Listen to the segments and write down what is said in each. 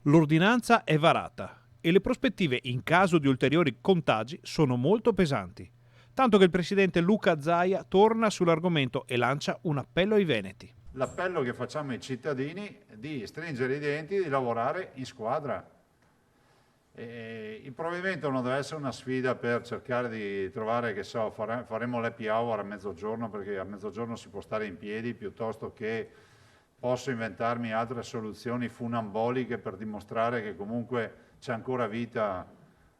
L'ordinanza è varata e le prospettive in caso di ulteriori contagi sono molto pesanti, tanto che il presidente Luca Zaia torna sull'argomento e lancia un appello ai veneti. L'appello che facciamo ai cittadini è di stringere i denti e di lavorare in squadra. Il provvedimento non deve essere una sfida per cercare di trovare, che so, faremo l'happy hour a mezzogiorno perché a mezzogiorno si può stare in piedi, piuttosto che posso inventarmi altre soluzioni funamboliche per dimostrare che comunque c'è ancora vita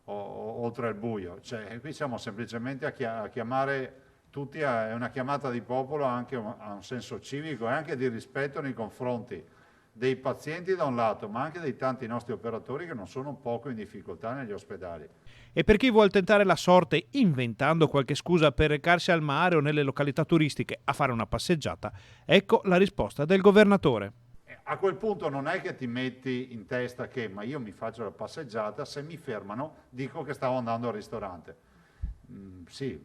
oltre il buio. Cioè, qui siamo semplicemente a chiamare tutti, è una chiamata di popolo anche a un senso civico e anche di rispetto nei confronti dei pazienti da un lato, ma anche dei tanti nostri operatori che non sono poco in difficoltà negli ospedali. E per chi vuol tentare la sorte inventando qualche scusa per recarsi al mare o nelle località turistiche a fare una passeggiata, ecco la risposta del governatore. A quel punto non è che ti metti in testa che ma io mi faccio la passeggiata, se mi fermano dico che stavo andando al ristorante. Sì,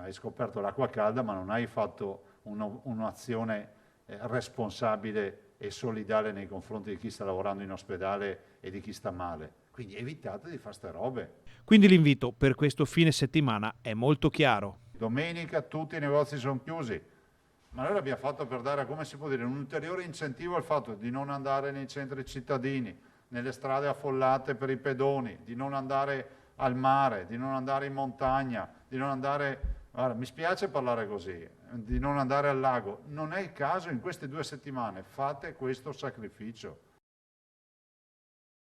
hai scoperto l'acqua calda, ma non hai fatto un'azione responsabile e solidale nei confronti di chi sta lavorando in ospedale e di chi sta male. Quindi evitate di fare ste robe. Quindi l'invito per questo fine settimana è molto chiaro. Domenica tutti i negozi sono chiusi, ma noi l'abbiamo fatto per dare, come si può dire, un ulteriore incentivo al fatto di non andare nei centri cittadini, nelle strade affollate per i pedoni, di non andare al mare, di non andare in montagna, di non andare, guarda, mi spiace parlare così, di non andare al lago. Non è il caso in queste 2 settimane, fate questo sacrificio.